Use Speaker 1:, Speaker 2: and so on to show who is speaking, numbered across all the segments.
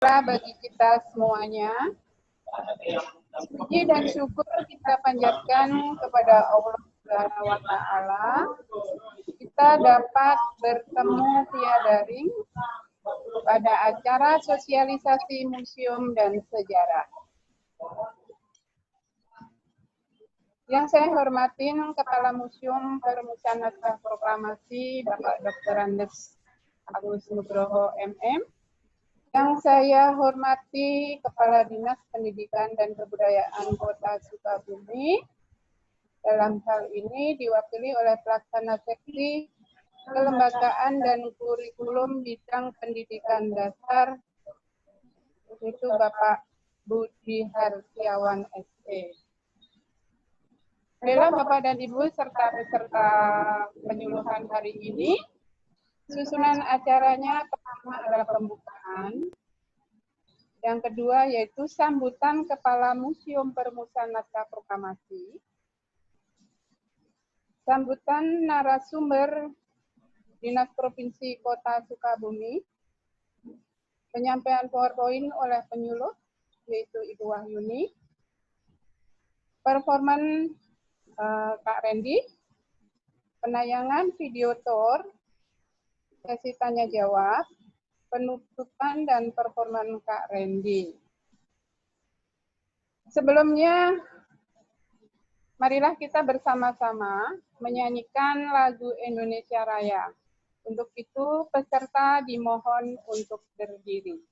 Speaker 1: bagi kita semuanya. Puji dan syukur kita panjatkan kepada Allah Subhanahu wa Ta'ala. Kita dapat bertemu via daring pada acara sosialisasi museum dan sejarah. Yang saya hormatin Kepala Museum Permukaan Naskah Proklamasi Bapak Dr. Andes Agus Nugroho MM. Yang saya hormati Kepala Dinas Pendidikan dan Kebudayaan Kota Sukabumi. Dalam hal ini diwakili oleh Pelaksana Seksi Kelembagaan dan Kurikulum Bidang Pendidikan Dasar, yaitu Bapak Budi Harsiawan SE. Baiklah Bapak dan Ibu serta peserta penyuluhan hari ini, susunan acaranya pertama adalah pembukaan, yang kedua yaitu sambutan Kepala Museum Permukaan Naskah Proklamasi, sambutan narasumber Dinas Provinsi Kota Sukabumi, penyampaian PowerPoint oleh penyuluh yaitu Ibu Wahyuni, performan Kak Randy, penayangan video tour, sesi tanya jawab, penutupan dan performan Kak Randy. Sebelumnya, marilah kita bersama-sama menyanyikan lagu Indonesia Raya. Untuk itu, peserta dimohon untuk berdiri.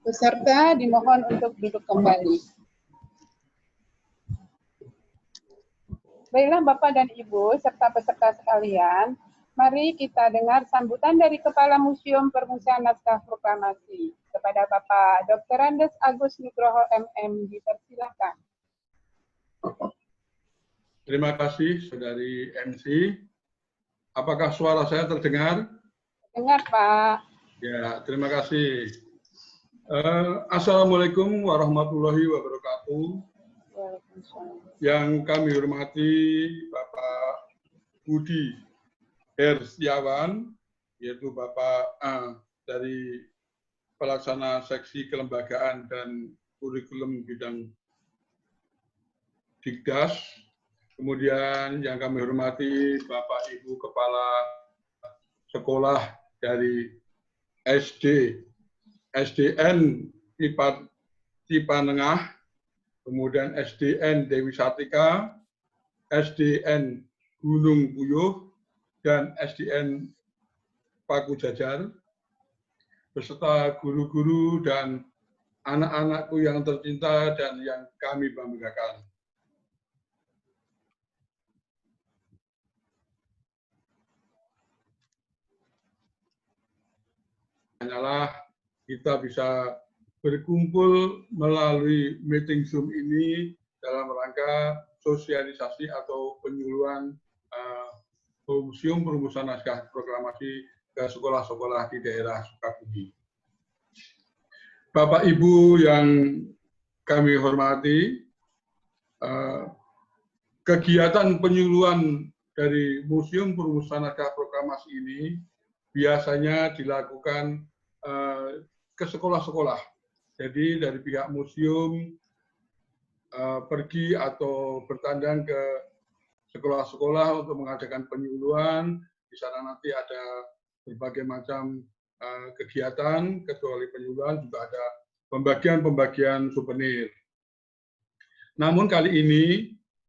Speaker 1: Peserta dimohon untuk duduk kembali. Baiklah Bapak dan Ibu serta peserta sekalian, mari kita dengar sambutan dari Kepala Museum Permukaan Naskah Proklamasi. Kepada Bapak Dr. Andes Agus Nugroho MM, dipersilakan.
Speaker 2: Terima kasih Saudari MC. Apakah suara saya terdengar?
Speaker 1: Dengar Pak.
Speaker 2: Ya, terima kasih. Assalamualaikum warahmatullahi wabarakatuh. Yang kami hormati Bapak Budi Harsiawan, yaitu Bapak dari Pelaksana Seksi Kelembagaan dan Kurikulum Bidang Dikdas. Kemudian yang kami hormati Bapak Ibu Kepala Sekolah dari SDN Cipanengah, kemudian SDN Dewi Sartika, SDN Gunung Puyuh, dan SDN Paku Jajar, beserta guru-guru dan anak-anakku yang tercinta dan yang kami banggakan. Hanyalah kita bisa berkumpul melalui meeting Zoom ini dalam rangka sosialisasi atau penyuluhan Museum Perumusan Naskah Proklamasi ke sekolah-sekolah di daerah Sukabumi. Bapak Ibu yang kami hormati, kegiatan penyuluhan dari Museum Perumusan Naskah Proklamasi ini biasanya dilakukan ke sekolah-sekolah. Jadi dari pihak museum pergi atau bertandang ke sekolah-sekolah untuk mengadakan penyuluhan. Di sana nanti ada berbagai macam kegiatan, kecuali penyuluhan juga ada pembagian-pembagian souvenir. Namun kali ini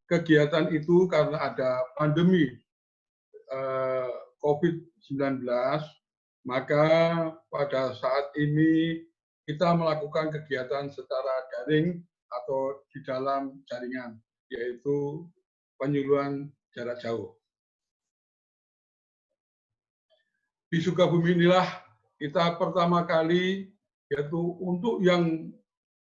Speaker 2: kegiatan itu karena ada pandemi COVID-19, maka pada saat ini kita melakukan kegiatan secara daring atau di dalam jaringan, yaitu penyuluhan jarak jauh. Di Sukabumi inilah kita pertama kali, yaitu untuk yang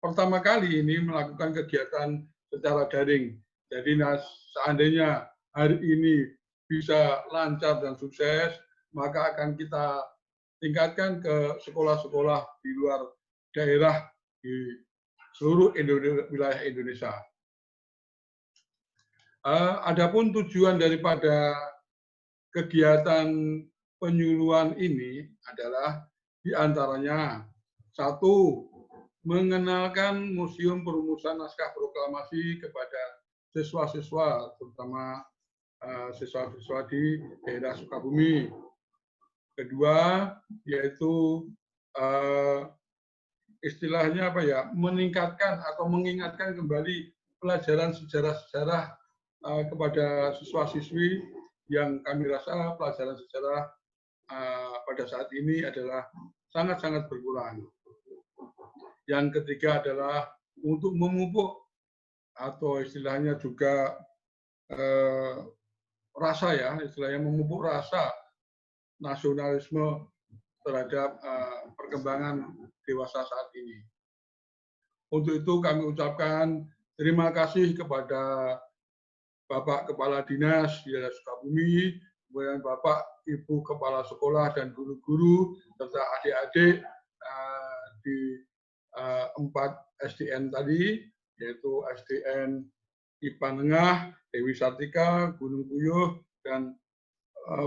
Speaker 2: pertama kali ini melakukan kegiatan secara daring. Jadi seandainya hari ini bisa lancar dan sukses, maka akan kita tingkatkan ke sekolah-sekolah di luar daerah di seluruh wilayah Indonesia. Adapun tujuan daripada kegiatan penyuluhan ini adalah diantaranya, satu, mengenalkan Museum Perumusan Naskah Proklamasi kepada siswa-siswa, terutama siswa-siswa di daerah Sukabumi. Kedua, yaitu istilahnya apa ya, meningkatkan atau mengingatkan kembali pelajaran sejarah-sejarah kepada siswa-siswi yang kami rasa pelajaran sejarah pada saat ini adalah sangat-sangat berkurang. Yang ketiga adalah untuk memupuk atau istilahnya juga rasa ya, istilahnya memupuk rasa nasionalisme terhadap perkembangan dewasa saat ini. Untuk itu kami ucapkan terima kasih kepada Bapak Kepala Dinas di daerah Sukabumi, kemudian Bapak Ibu Kepala Sekolah dan guru-guru, serta adik-adik di 4 SDN tadi, yaitu SDN IPA Nengah, Dewi Sartika, Gunung Puyuh, dan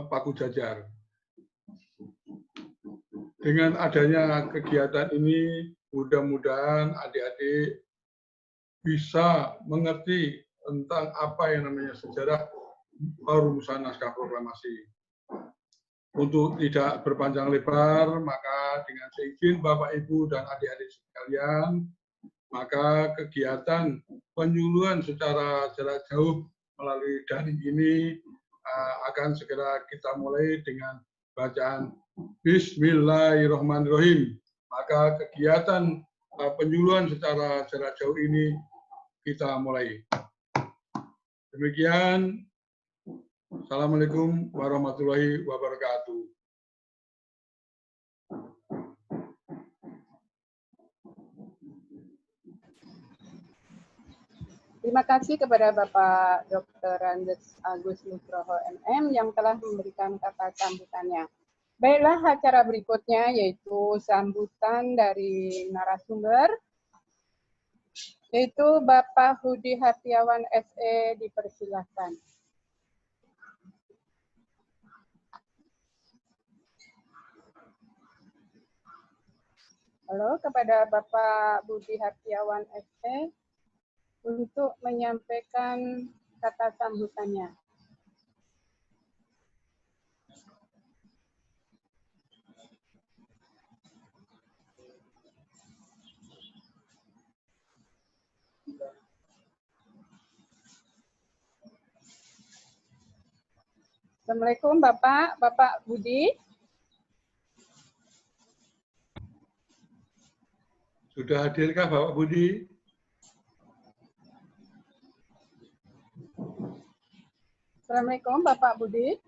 Speaker 2: Paku Jajar. Dengan adanya kegiatan ini, mudah-mudahan adik-adik bisa mengerti tentang apa yang namanya sejarah perumusan naskah proklamasi. Untuk tidak berpanjang lebar, maka dengan seizin Bapak, Ibu, dan adik-adik sekalian, maka kegiatan penyuluhan secara jarak jauh melalui daring ini akan segera kita mulai dengan bacaan Bismillahirrahmanirrahim. Maka kegiatan penyuluhan secara jarak jauh ini kita mulai. Demikian. Assalamualaikum warahmatullahi wabarakatuh.
Speaker 1: Terima kasih kepada Bapak Dr. Andes Agus Nugroho MM yang telah memberikan kata sambutannya. Baiklah, acara berikutnya yaitu sambutan dari narasumber, yaitu Bapak Hudi Hartiawan SE, dipersilahkan. Halo, kepada Bapak Budi Hartiawan SE untuk menyampaikan kata sambutannya. Assalamualaikum Bapak Budi.
Speaker 2: Sudah hadirkah Bapak Budi?
Speaker 1: Assalamualaikum Bapak Budi.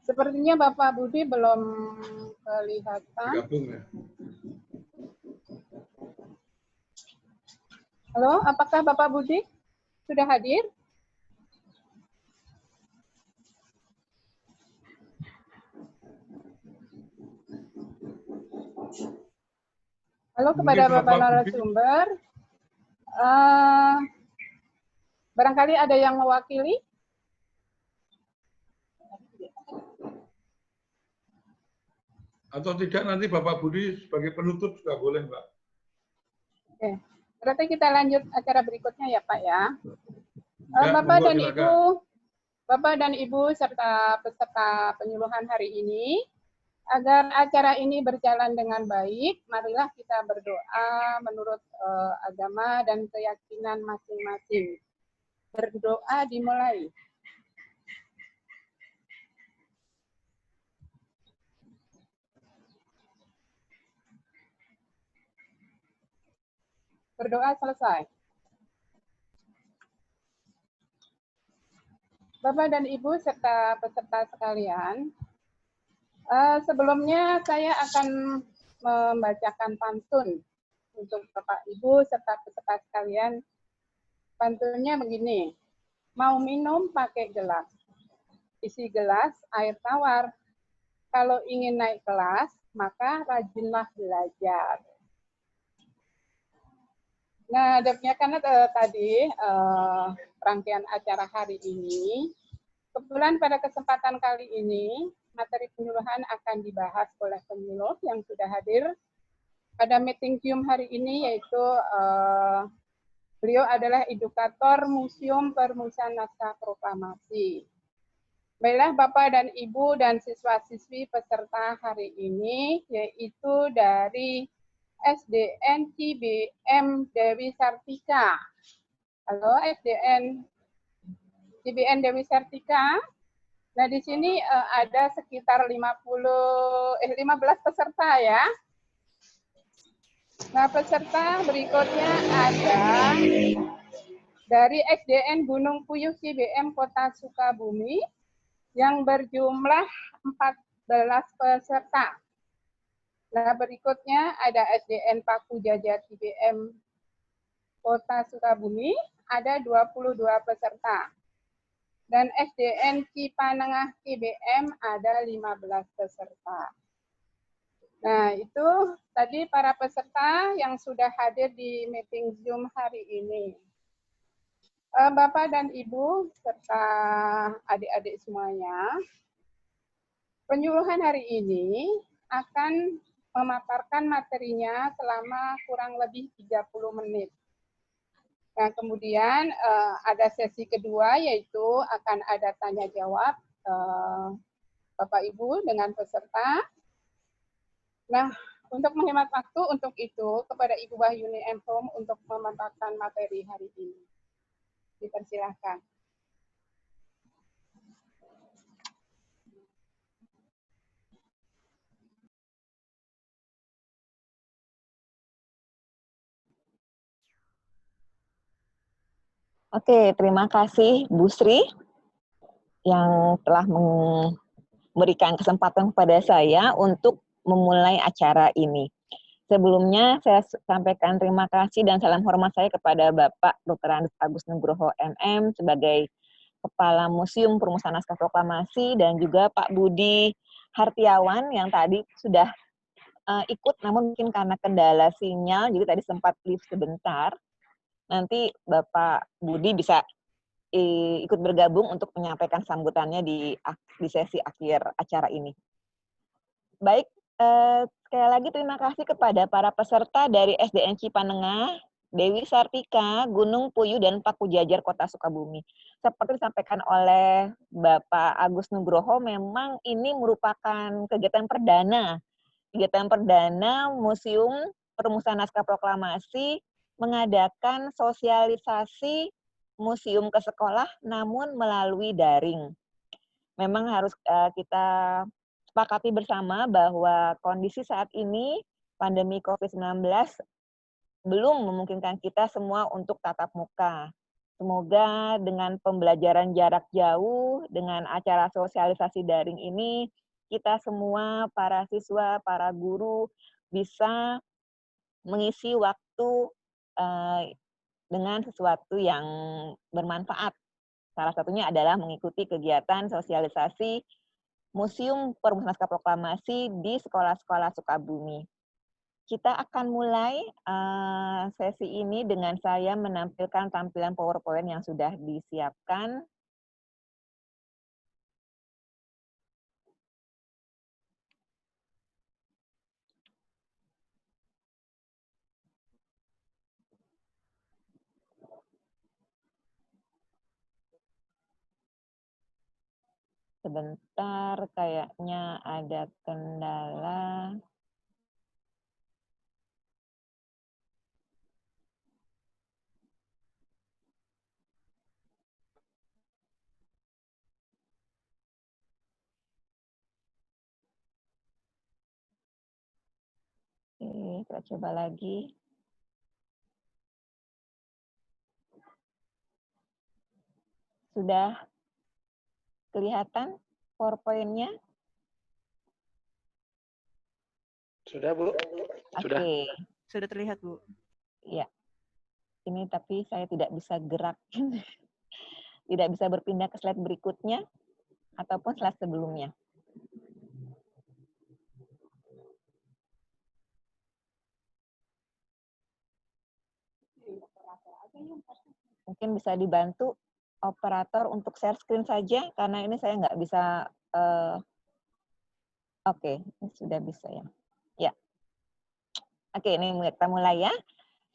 Speaker 1: Sepertinya Bapak Budi belum kelihatan.
Speaker 2: Gabung ya.
Speaker 1: Halo, apakah Bapak Budi sudah hadir? Halo kepada Bapak narasumber. Barangkali ada yang mewakili?
Speaker 2: Atau tidak nanti Bapak Budi sebagai penutup juga boleh, Mbak.
Speaker 1: Oke, berarti kita lanjut acara berikutnya ya Pak ya.
Speaker 2: Ya,
Speaker 1: Bapak dan Ibu serta peserta penyuluhan hari ini, agar acara ini berjalan dengan baik, marilah kita berdoa menurut agama dan keyakinan masing-masing. Berdoa dimulai. Berdoa selesai. Bapak dan Ibu serta peserta sekalian, sebelumnya saya akan membacakan pantun untuk Bapak Ibu serta peserta sekalian. Pantunnya begini, mau minum pakai gelas, isi gelas air tawar. Kalau ingin naik kelas, maka rajinlah belajar. Nah, karena tadi rangkaian acara hari ini, kebetulan pada kesempatan kali ini, materi penyuluhan akan dibahas oleh penyuluh yang sudah hadir pada meeting Zoom hari ini, yaitu beliau adalah edukator Museum Permusikan Naskah Proklamasi. Baiklah Bapak dan Ibu dan siswa-siswi peserta hari ini, yaitu dari SDN CBM Dewi Sartika. Halo SDN CBN Dewi Sartika. Nah di sini ada sekitar 15 peserta ya. Nah peserta berikutnya ada dari SDN Gunung Puyuh CBM Kota Sukabumi yang berjumlah 14 peserta. Nah, berikutnya ada SDN Paku Jajar CBM Kota Sukabumi, ada 22 peserta. Dan SDN Cipanengah CBM ada 15 peserta. Nah, itu tadi para peserta yang sudah hadir di meeting Zoom hari ini. Bapak dan Ibu, serta adik-adik semuanya, penyuluhan hari ini akan memaparkan materinya selama kurang lebih 30 menit. Nah, kemudian ada sesi kedua, yaitu akan ada tanya jawab Bapak Ibu dengan peserta. Nah, untuk menghemat waktu, untuk itu kepada Ibu Wahyuni M. Home untuk memaparkan materi hari ini. Dipersilahkan.
Speaker 3: Oke, terima kasih Bu Sri yang telah memberikan kesempatan kepada saya untuk memulai acara ini. Sebelumnya saya sampaikan terima kasih dan salam hormat saya kepada Bapak Dr. Agus Nugroho MM sebagai Kepala Museum Permusikan Naskah Proklamasi dan juga Pak Budi Hartiawan yang tadi sudah ikut namun mungkin karena kendala sinyal jadi tadi sempat live sebentar. Nanti Bapak Budi bisa ikut bergabung untuk menyampaikan sambutannya di sesi akhir acara ini. Baik, sekali lagi terima kasih kepada para peserta dari SDN Cipanengah, Dewi Sartika, Gunung Puyuh, dan Paku Jajar Kota Sukabumi. Seperti disampaikan oleh Bapak Agus Nugroho, memang ini merupakan kegiatan perdana kegiatan perdana Museum Perumusan Naskah Proklamasi mengadakan sosialisasi museum ke sekolah namun melalui daring. Memang harus kita sepakati bersama bahwa kondisi saat ini pandemi COVID-19 belum memungkinkan kita semua untuk tatap muka. Semoga dengan pembelajaran jarak jauh, dengan acara sosialisasi daring ini, kita semua, para siswa, para guru, bisa mengisi waktu dengan sesuatu yang bermanfaat. Salah satunya adalah mengikuti kegiatan sosialisasi Museum Perumusan Naskah Proklamasi di sekolah-sekolah Sukabumi. Kita akan mulai sesi ini dengan saya menampilkan tampilan PowerPoint yang sudah disiapkan. Sebentar, kayaknya ada kendala. Oke, kita coba lagi. Sudah kelihatan PowerPoint-nya?
Speaker 4: Sudah, Bu. Sudah.
Speaker 3: Oke.
Speaker 5: Sudah terlihat, Bu.
Speaker 3: Ya. Ini tapi saya tidak bisa gerak. Tidak bisa berpindah ke slide berikutnya ataupun slide sebelumnya. Mungkin bisa dibantu operator untuk share screen saja, karena ini saya nggak bisa. Oke, ini sudah bisa ya. Ya. Oke, ini kita mulai ya.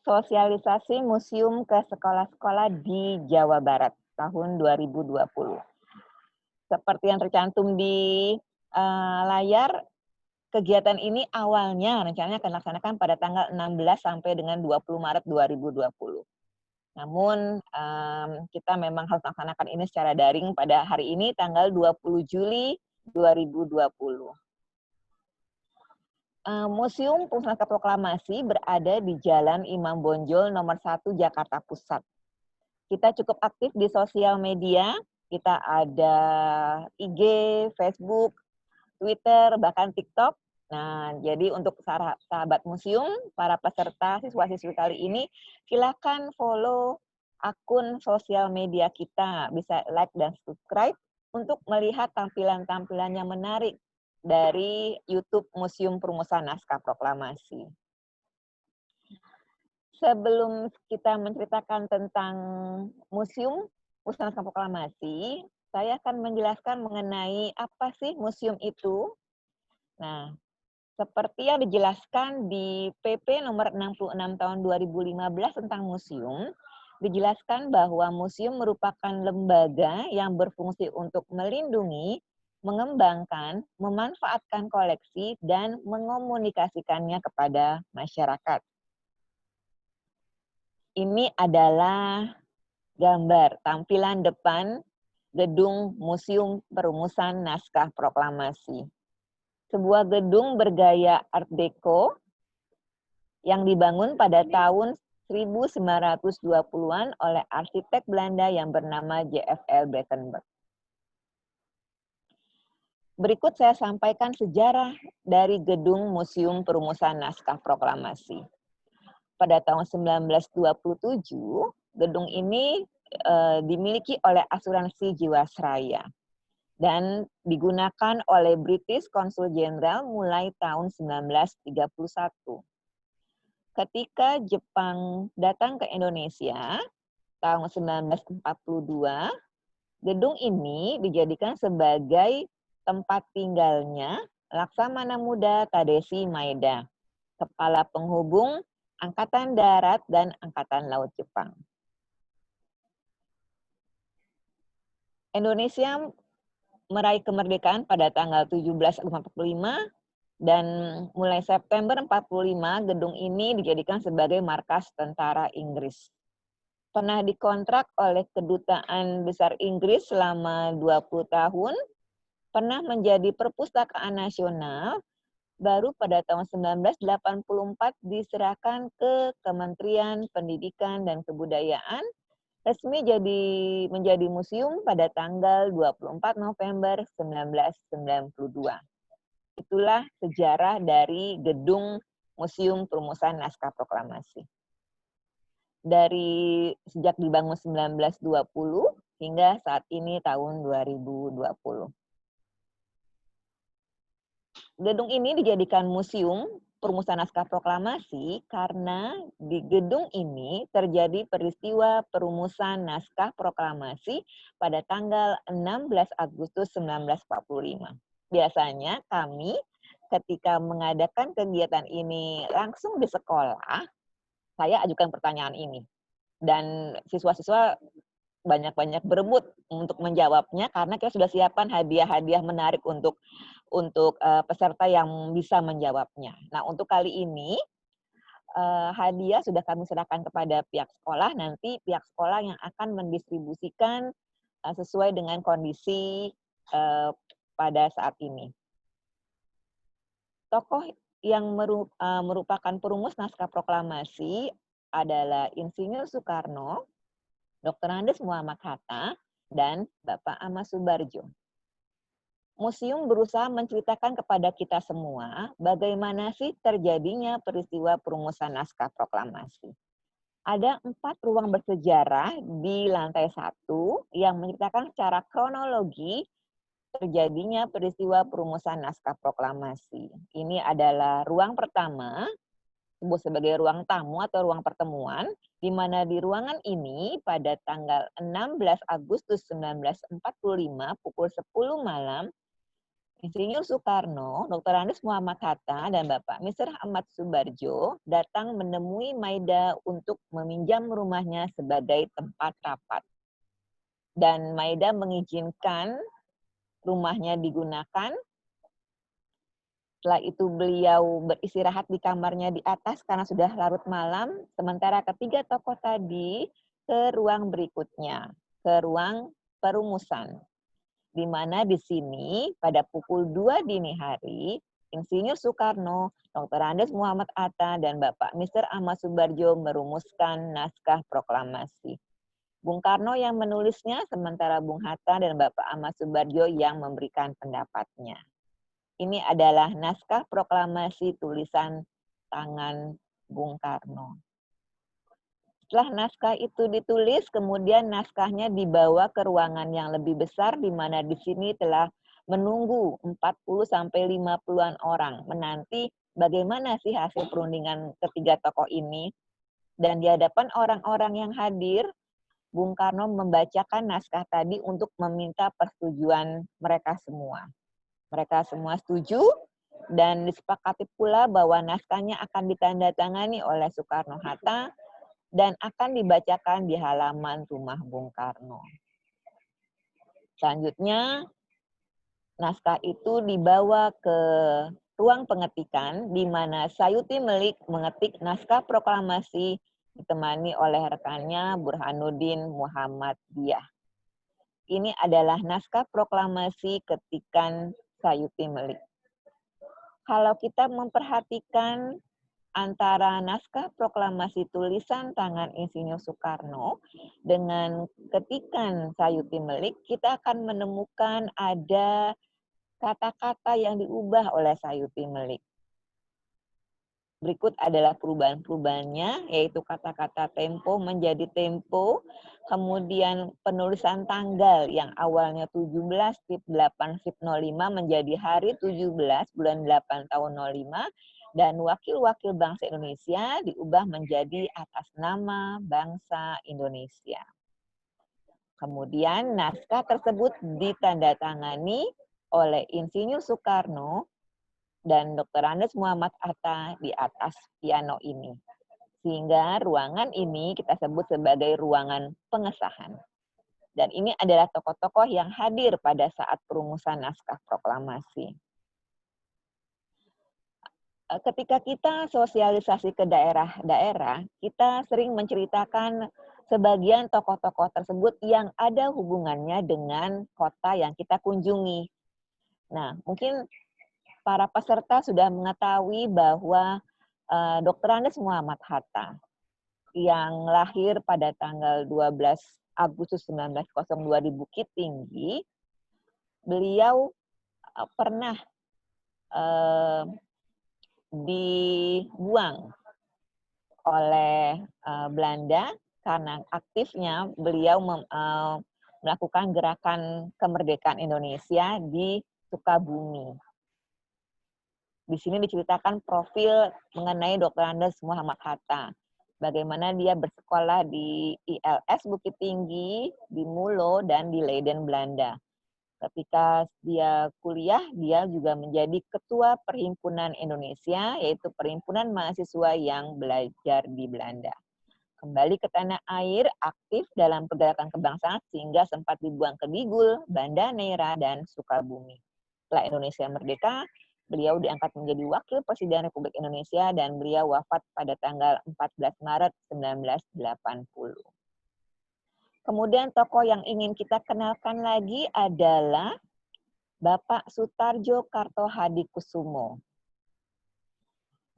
Speaker 3: Sosialisasi museum ke sekolah-sekolah di Jawa Barat tahun 2020. Seperti yang tercantum di layar, kegiatan ini awalnya rencananya akan dilaksanakan pada tanggal 16 sampai dengan 20 Maret 2020. Namun kita memang harus melaksanakan ini secara daring pada hari ini tanggal 20 Juli 2020. Museum Perumusan Naskah Proklamasi berada di Jalan Imam Bonjol nomor 1 Jakarta Pusat. Kita cukup aktif di sosial media, kita ada IG, Facebook, Twitter, bahkan TikTok. Nah, jadi untuk sahabat museum, para peserta siswa-siswi kali ini, silakan follow akun sosial media kita, bisa like dan subscribe untuk melihat tampilan-tampilan yang menarik dari YouTube Museum Perumusan Naskah Proklamasi. Sebelum kita menceritakan tentang Museum Perumusan Naskah Proklamasi, saya akan menjelaskan mengenai apa sih museum itu. Nah, seperti yang dijelaskan di PP nomor 66 tahun 2015 tentang museum, dijelaskan bahwa museum merupakan lembaga yang berfungsi untuk melindungi, mengembangkan, memanfaatkan koleksi, dan mengomunikasikannya kepada masyarakat. Ini adalah gambar tampilan depan gedung Museum Perumusan Naskah Proklamasi. Sebuah gedung bergaya Art Deco yang dibangun pada tahun 1920-an oleh arsitek Belanda yang bernama JFL Breckenberg. Berikut saya sampaikan sejarah dari gedung Museum Perumusan Naskah Proklamasi. Pada tahun 1927, gedung ini dimiliki oleh asuransi Jiwasraya dan digunakan oleh British Consul General mulai tahun 1931. Ketika Jepang datang ke Indonesia tahun 1942, gedung ini dijadikan sebagai tempat tinggalnya Laksamana Muda Tadesi Maeda, kepala penghubung Angkatan Darat dan Angkatan Laut Jepang. Indonesia meraih kemerdekaan pada tanggal 17 Agustus 1945 Dan mulai September 45, gedung ini dijadikan sebagai markas tentara Inggris. Pernah dikontrak oleh Kedutaan Besar Inggris selama 20 tahun, pernah menjadi perpustakaan nasional, baru pada tahun 1984 diserahkan ke Kementerian Pendidikan dan Kebudayaan, resmi menjadi museum pada tanggal 24 November 1992. Itulah sejarah dari Gedung Museum Perumusan Naskah Proklamasi. Dari sejak dibangun 1920 hingga saat ini tahun 2020. Gedung ini dijadikan museum perumusan naskah proklamasi karena di gedung ini terjadi peristiwa perumusan naskah proklamasi pada tanggal 16 Agustus 1945. Biasanya kami ketika mengadakan kegiatan ini langsung di sekolah, saya ajukan pertanyaan ini. Dan siswa-siswa banyak-banyak berebut untuk menjawabnya karena kita sudah siapkan hadiah-hadiah menarik untuk peserta yang bisa menjawabnya. Nah, untuk kali ini hadiah sudah kami serahkan kepada pihak sekolah. Nanti pihak sekolah yang akan mendistribusikan sesuai dengan kondisi pada saat ini. Tokoh yang merupakan perumus naskah proklamasi adalah Insinyur Soekarno, Dr. Andes Muhammad Hatta, dan Bapak Ahmad Subarjo. Museum berusaha menceritakan kepada kita semua bagaimana sih terjadinya peristiwa perumusan naskah proklamasi. Ada 4 ruang bersejarah di lantai 1 yang menceritakan secara kronologi terjadinya peristiwa perumusan naskah proklamasi. Ini adalah ruang pertama, disebut sebagai ruang tamu atau ruang pertemuan, di mana di ruangan ini pada tanggal 16 Agustus 1945 pukul 10 malam, Insinyur Soekarno, Dr. Andes Muhammad Hatta, dan Bapak Mr. Ahmad Subarjo datang menemui Maida untuk meminjam rumahnya sebagai tempat rapat. Dan Maida mengizinkan rumahnya digunakan. Setelah itu beliau beristirahat di kamarnya di atas karena sudah larut malam, sementara ketiga tokoh tadi ke ruang berikutnya, ke ruang perumusan. Di mana di sini pada pukul 2 dini hari, Insinyur Soekarno, Dr. Andes Muhammad Hatta, dan Bapak Mr. Ahmad Subarjo merumuskan naskah proklamasi. Bung Karno yang menulisnya, sementara Bung Hatta dan Bapak Ahmad Subarjo yang memberikan pendapatnya. Ini adalah naskah proklamasi tulisan tangan Bung Karno. Setelah naskah itu ditulis, kemudian naskahnya dibawa ke ruangan yang lebih besar, di mana di sini telah menunggu 40-50-an orang menanti bagaimana sih hasil perundingan ketiga tokoh ini. Dan di hadapan orang-orang yang hadir, Bung Karno membacakan naskah tadi untuk meminta persetujuan mereka semua. Mereka semua setuju dan disepakati pula bahwa naskahnya akan ditandatangani oleh Soekarno-Hatta dan akan dibacakan di halaman rumah Bung Karno. Selanjutnya, naskah itu dibawa ke ruang pengetikan di mana Sayuti Melik mengetik naskah proklamasi ditemani oleh rekannya Burhanuddin Muhammadiyah. Ini adalah naskah proklamasi ketikan Sayuti Melik. Kalau kita memperhatikan antara naskah proklamasi tulisan tangan Insinyur Soekarno dengan ketikan Sayuti Melik, kita akan menemukan ada kata-kata yang diubah oleh Sayuti Melik. Berikut adalah perubahan-perubahannya, yaitu kata-kata tempo menjadi tempo, kemudian penulisan tanggal yang awalnya 17/8/05 menjadi hari 17 bulan 8 tahun 05, dan wakil-wakil bangsa Indonesia diubah menjadi atas nama bangsa Indonesia. Kemudian naskah tersebut ditandatangani oleh Insinyur Soekarno dan Dr. Andes Muhammad Hatta di atas piano ini. Sehingga ruangan ini kita sebut sebagai ruangan pengesahan. Dan ini adalah tokoh-tokoh yang hadir pada saat perumusan naskah proklamasi. ketika kita sosialisasi ke daerah-daerah, kita sering menceritakan sebagian tokoh-tokoh tersebut yang ada hubungannya dengan kota yang kita kunjungi. Nah, mungkin para peserta sudah mengetahui bahwa Dr. Andes Muhammad Hatta yang lahir pada tanggal 12 Agustus 1902 di Bukit Tinggi, beliau pernah dibuang oleh Belanda karena aktifnya beliau melakukan gerakan kemerdekaan Indonesia di Sukabumi. Di sini diceritakan profil mengenai Dr. Andes Muhammad Hatta. Bagaimana dia bersekolah di ILS Bukit Tinggi, di Mulo, dan di Leiden, Belanda. Ketika dia kuliah, dia juga menjadi ketua Perhimpunan Indonesia, yaitu Perhimpunan Mahasiswa yang belajar di Belanda. Kembali ke tanah air, aktif dalam pergerakan kebangsaan sehingga sempat dibuang ke Digul, Banda Neira, dan Sukabumi. Setelah Indonesia merdeka, beliau diangkat menjadi Wakil Presiden Republik Indonesia dan beliau wafat pada tanggal 14 Maret 1980. Kemudian tokoh yang ingin kita kenalkan lagi adalah Bapak Sutarjo Kartohadikusumo.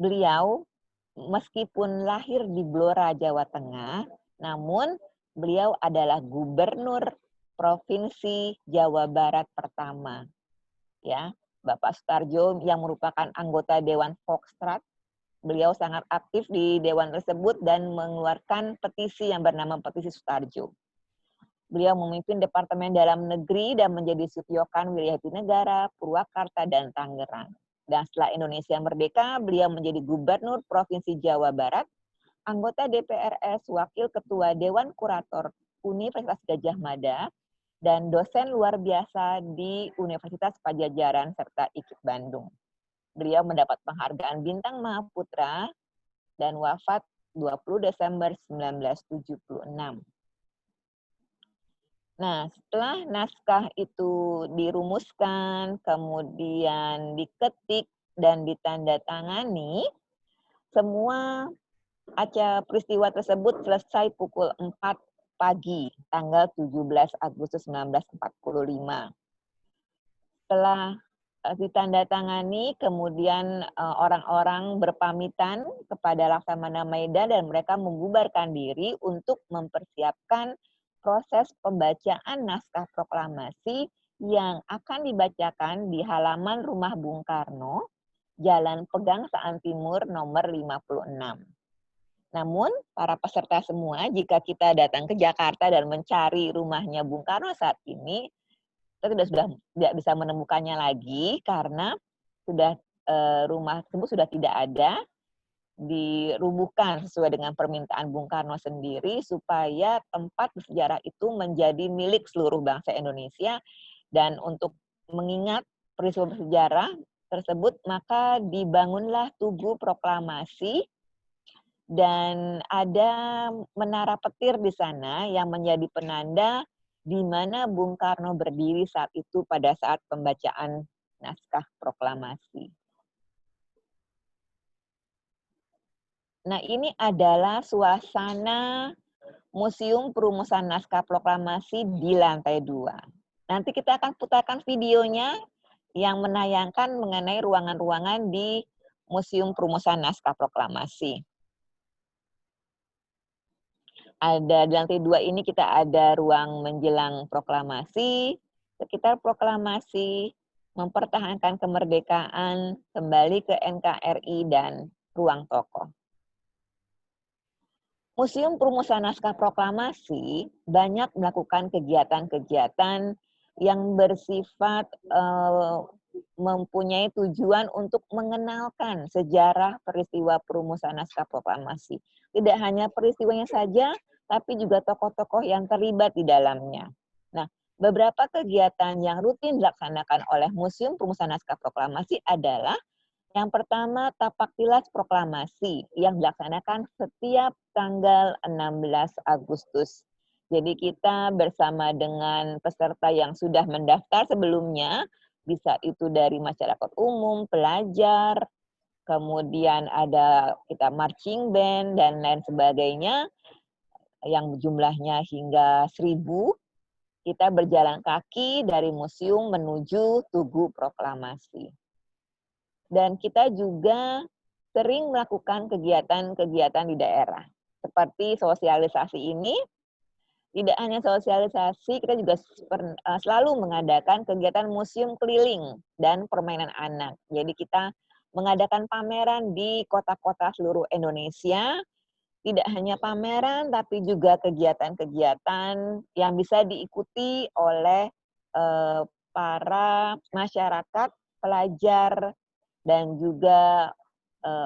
Speaker 3: Beliau meskipun lahir di Blora, Jawa Tengah, namun beliau adalah Gubernur Provinsi Jawa Barat pertama. Ya, Bapak Sutarjo yang merupakan anggota Dewan Foxtrot, beliau sangat aktif di dewan tersebut dan mengeluarkan petisi yang bernama Petisi Sutarjo. Beliau memimpin Departemen Dalam Negeri dan menjadi Sutyokan Wilayah Negara, Purwakarta, dan Tangerang. Dan setelah Indonesia merdeka, beliau menjadi Gubernur Provinsi Jawa Barat, anggota DPRS, Wakil Ketua Dewan Kurator Universitas Gadjah Mada, dan dosen luar biasa di Universitas Pajajaran serta IKIP Bandung. Beliau mendapat penghargaan Bintang Mahaputra dan wafat 20 Desember 1976. Nah, setelah naskah itu dirumuskan, kemudian diketik dan ditandatangani, semua acara peristiwa tersebut selesai pukul 4 pagi, tanggal 17 Agustus 1945. Setelah ditandatangani, kemudian orang-orang berpamitan kepada Laksamana Maeda dan mereka membubarkan diri untuk mempersiapkan proses pembacaan naskah proklamasi yang akan dibacakan di halaman rumah Bung Karno, Jalan Pegangsaan Timur nomor 56. Namun, para peserta semua, jika kita datang ke Jakarta dan mencari rumahnya Bung Karno saat ini, kita sudah tidak bisa menemukannya lagi karena sudah rumah tersebut sudah tidak ada, dirubuhkan sesuai dengan permintaan Bung Karno sendiri supaya tempat bersejarah itu menjadi milik seluruh bangsa Indonesia, dan untuk mengingat peristiwa bersejarah tersebut maka dibangunlah Tugu Proklamasi dan ada menara petir di sana yang menjadi penanda di mana Bung Karno berdiri saat itu pada saat pembacaan naskah proklamasi. Nah, ini adalah suasana Museum Perumusan Naskah Proklamasi di lantai 2. Nanti kita akan putarkan videonya yang menayangkan mengenai ruangan-ruangan di Museum Perumusan Naskah Proklamasi. Ada di lantai 2 ini kita ada ruang menjelang proklamasi, sekitar proklamasi, mempertahankan kemerdekaan, kembali ke NKRI, dan ruang tokoh. Museum Perumusan Naskah Proklamasi banyak melakukan kegiatan-kegiatan yang bersifat mempunyai tujuan untuk mengenalkan sejarah peristiwa perumusan naskah proklamasi. Tidak hanya peristiwanya saja, tapi juga tokoh-tokoh yang terlibat di dalamnya. Nah, beberapa kegiatan yang rutin dilaksanakan oleh Museum Perumusan Naskah Proklamasi adalah yang pertama, tapak tilas proklamasi yang dilaksanakan setiap tanggal 16 Agustus. Jadi kita bersama dengan peserta yang sudah mendaftar sebelumnya, bisa itu dari masyarakat umum, pelajar, kemudian ada kita marching band dan lain sebagainya yang jumlahnya hingga 1.000. Kita berjalan kaki dari museum menuju Tugu Proklamasi. Dan kita juga sering melakukan kegiatan-kegiatan di daerah. Seperti sosialisasi ini, tidak hanya sosialisasi, kita juga selalu mengadakan kegiatan museum keliling dan permainan anak. Jadi kita mengadakan pameran di kota-kota seluruh Indonesia. Tidak hanya pameran, tapi juga kegiatan-kegiatan yang bisa diikuti oleh para masyarakat, pelajar, dan juga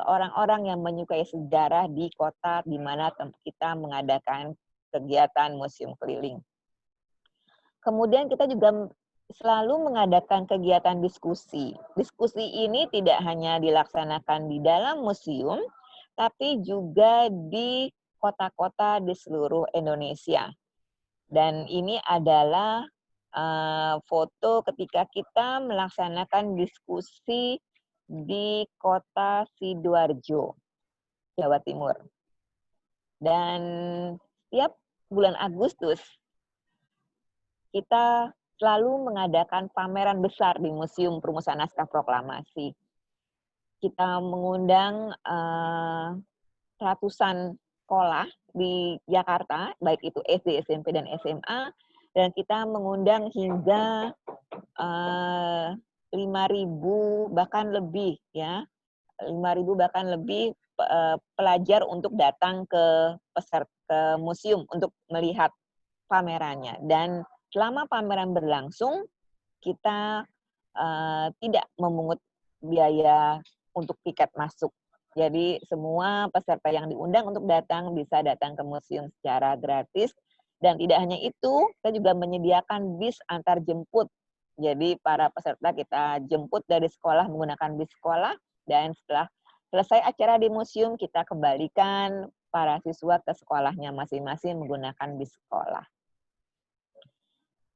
Speaker 3: orang-orang yang menyukai sejarah di kota di mana kita mengadakan kegiatan museum keliling. Kemudian kita juga selalu mengadakan kegiatan diskusi. Diskusi ini tidak hanya dilaksanakan di dalam museum, tapi juga di kota-kota di seluruh Indonesia. Dan ini adalah foto ketika kita melaksanakan diskusi di kota Sidoarjo, Jawa Timur. Dan setiap bulan Agustus, kita selalu mengadakan pameran besar di Museum Perumusan Naskah Proklamasi. Kita mengundang ratusan sekolah di Jakarta, baik itu SD, SMP, dan SMA, dan kita mengundang hingga 5.000 bahkan lebih, ya, 5.000 bahkan lebih pelajar untuk datang ke museum untuk melihat pamerannya. Dan selama pameran berlangsung, kita tidak memungut biaya untuk tiket masuk. Jadi semua peserta yang diundang untuk datang bisa datang ke museum secara gratis. Dan tidak hanya itu, kita juga menyediakan bis antar jemput. Jadi para peserta kita jemput dari sekolah menggunakan bis sekolah, dan setelah selesai acara di museum, kita kembalikan para siswa ke sekolahnya masing-masing menggunakan bis sekolah.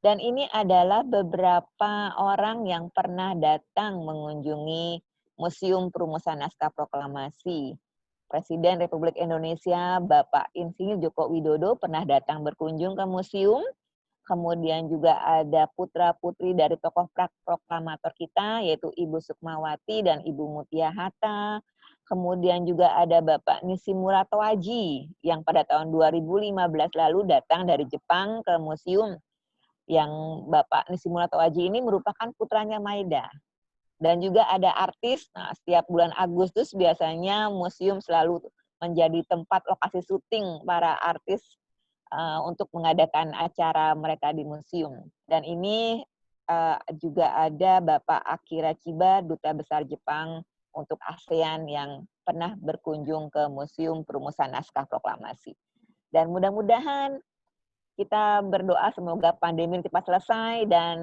Speaker 3: Dan ini adalah beberapa orang yang pernah datang mengunjungi Museum Perumusan Naskah Proklamasi. Presiden Republik Indonesia Bapak Insinyur Joko Widodo pernah datang berkunjung ke museum. Kemudian juga ada putra-putri dari tokoh proklamator kita, yaitu Ibu Sukmawati dan Ibu Mutia Hatta. Kemudian juga ada Bapak Nishimura Toaji yang pada tahun 2015 lalu datang dari Jepang ke museum. Yang Bapak Nishimura Toaji ini merupakan putranya Maeda. Dan juga ada artis, nah setiap bulan Agustus biasanya museum selalu menjadi tempat lokasi syuting para artis untuk mengadakan acara mereka di museum. Dan ini juga ada Bapak Akira Chiba, Duta Besar Jepang untuk ASEAN yang pernah berkunjung ke Museum Perumusan Naskah Proklamasi. Dan mudah-mudahan kita berdoa semoga pandemi cepat selesai dan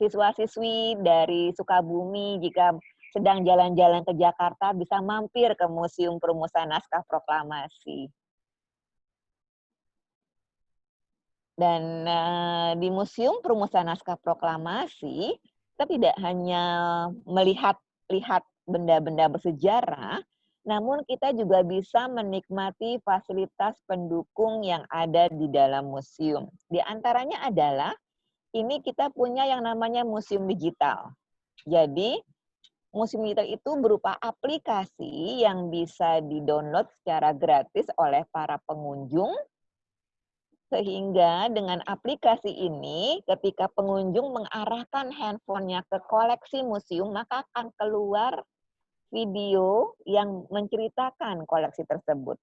Speaker 3: siswa-siswi dari Sukabumi jika sedang jalan-jalan ke Jakarta bisa mampir ke Museum Perumusan Naskah Proklamasi. Dan di Museum Perumusan Naskah Proklamasi, kita tidak hanya melihat benda-benda bersejarah, namun kita juga bisa menikmati fasilitas pendukung yang ada di dalam museum. Di antaranya adalah, ini kita punya yang namanya museum digital. Jadi, museum digital itu berupa aplikasi yang bisa di-download secara gratis oleh para pengunjung, sehingga dengan aplikasi ini, ketika pengunjung mengarahkan handphonenya ke koleksi museum, maka akan keluar video yang menceritakan koleksi tersebut.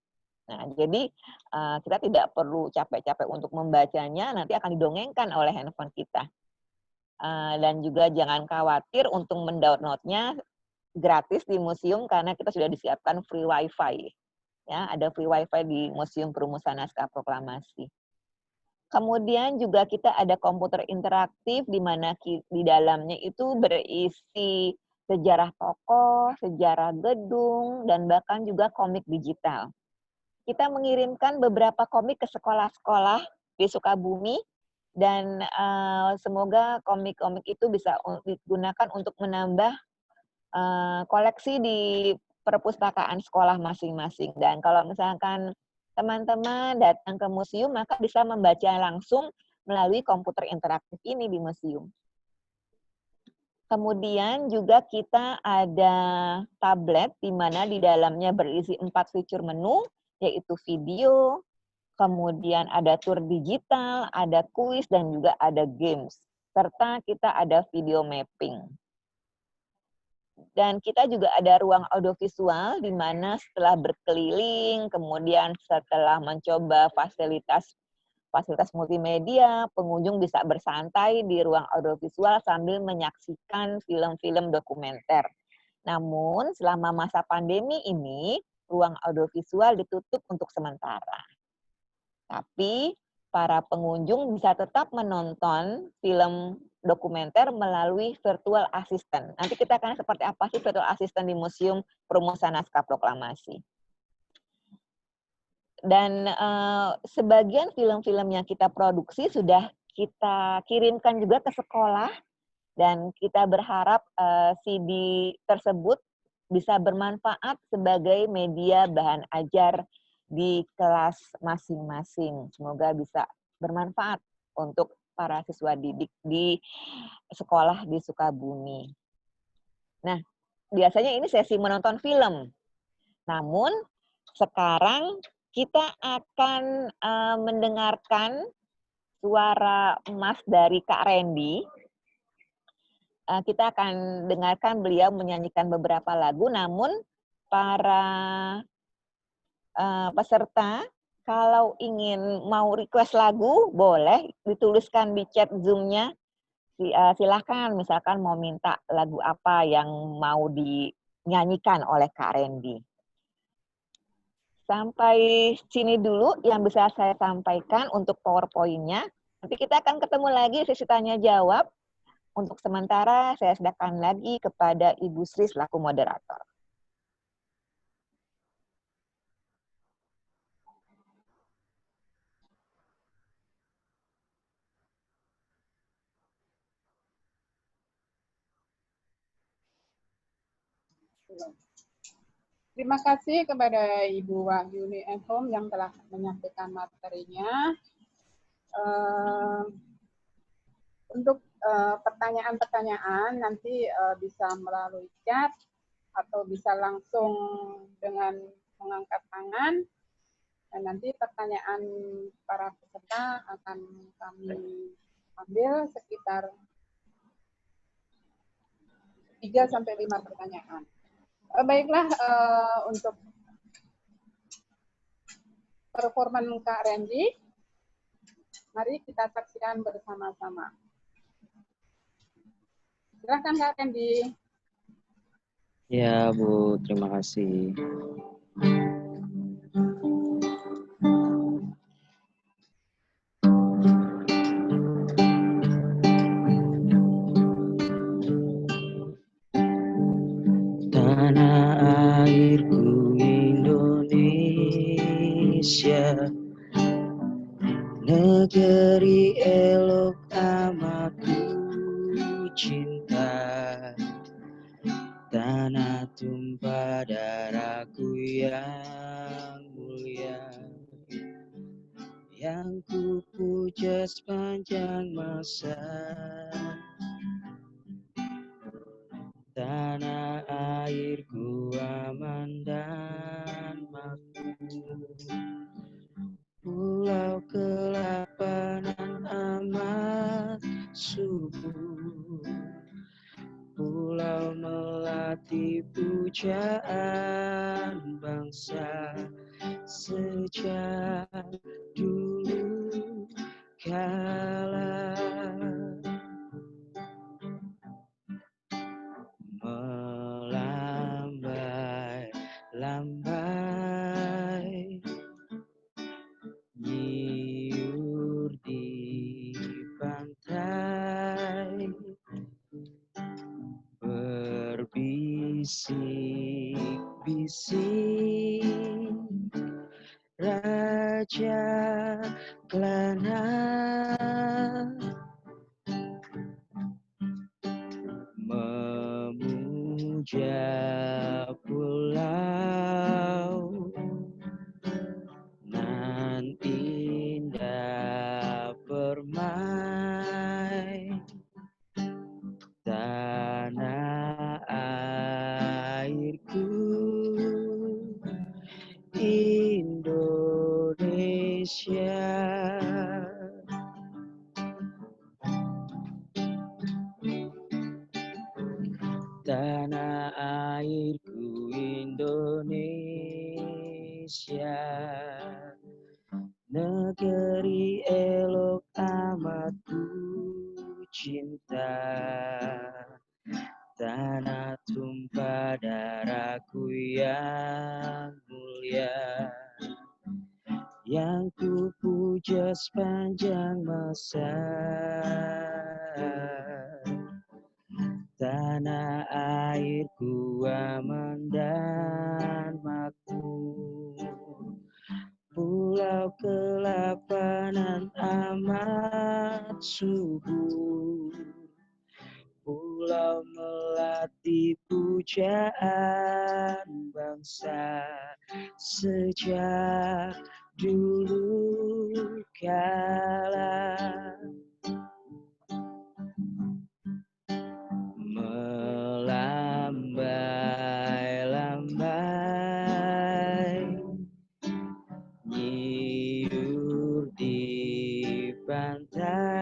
Speaker 3: Nah, jadi kita tidak perlu capek-capek untuk membacanya, nanti akan didongengkan oleh handphone kita. Dan juga jangan khawatir untuk mendownloadnya gratis di museum karena kita sudah disiapkan free wifi. Ya, ada free wifi di Museum Perumusan Naskah Proklamasi. Kemudian juga kita ada komputer interaktif di mana di dalamnya itu berisi sejarah tokoh, sejarah gedung, dan bahkan juga komik digital. Kita mengirimkan beberapa komik ke sekolah-sekolah di Sukabumi, dan semoga komik-komik itu bisa digunakan untuk menambah koleksi di perpustakaan sekolah masing-masing. Dan kalau misalkan teman-teman datang ke museum, maka bisa membaca langsung melalui komputer interaktif ini di museum. Kemudian juga kita ada tablet di mana di dalamnya berisi 4 fitur menu, yaitu video, kemudian ada tour digital, ada kuis, dan juga ada games. Serta kita ada video mapping. Dan kita juga ada ruang audiovisual di mana setelah berkeliling, kemudian setelah mencoba fasilitas multimedia, pengunjung bisa bersantai di ruang audiovisual sambil menyaksikan film-film dokumenter. Namun, selama masa pandemi ini, ruang audiovisual ditutup untuk sementara. Tapi, para pengunjung bisa tetap menonton film dokumenter melalui virtual assistant. Nanti kita akan seperti apa sih virtual assistant di Museum Perumusan Naskah Proklamasi. Dan sebagian film-film yang kita produksi sudah kita kirimkan juga ke sekolah, dan kita berharap CD tersebut bisa bermanfaat sebagai media bahan ajar di kelas masing-masing. Semoga bisa bermanfaat untuk para siswa didik di sekolah di Sukabumi. Nah, biasanya ini sesi menonton film. Namun, sekarang kita akan mendengarkan suara emas dari Kak Randy. Kita akan dengarkan beliau menyanyikan beberapa lagu, namun para peserta kalau ingin mau request lagu, boleh dituliskan di chat Zoom-nya. Silahkan, misalkan mau minta lagu apa yang mau dinyanyikan oleh Kak Randy. Sampai sini dulu yang bisa saya sampaikan untuk PowerPoint-nya. Nanti kita akan ketemu lagi sesi tanya-jawab. Untuk sementara, saya serahkan lagi kepada Ibu Sri selaku moderator.
Speaker 1: Terima kasih kepada Ibu Wahyuni Enhom yang telah menyampaikan materinya. Untuk pertanyaan-pertanyaan nanti bisa melalui chat atau bisa langsung dengan mengangkat tangan. Dan nanti pertanyaan para peserta akan kami ambil sekitar 3-5 pertanyaan. Baiklah, untuk performan Kak Randy, mari kita saksikan bersama-sama. Silakan Kak Randy.
Speaker 5: Ya Bu, terima kasih. Tanah airku Indonesia, negeri elok amat ku cinta. Tanah tumpah darahku yang mulia, yang ku puja sepanjang masa. Tanah airku aman dan makmur, pulau kelapanan amat subur, pulau melati pujaan bangsa sejak dulu kala. Melambai-lambai nyiur di pantai, berbisik-bisik Raja Klana, memuja pulau tanah airku Indonesia, negeri elok amat ku cinta, tanah tumpah darahku yang mulia, yang ku puja sepanjang masa. Tanah airku aman dan makmur, pulau kelapanan amat subur, pulau melati pujaan bangsa sejak dulu kala. Melambai-lambai nyiur di pantai,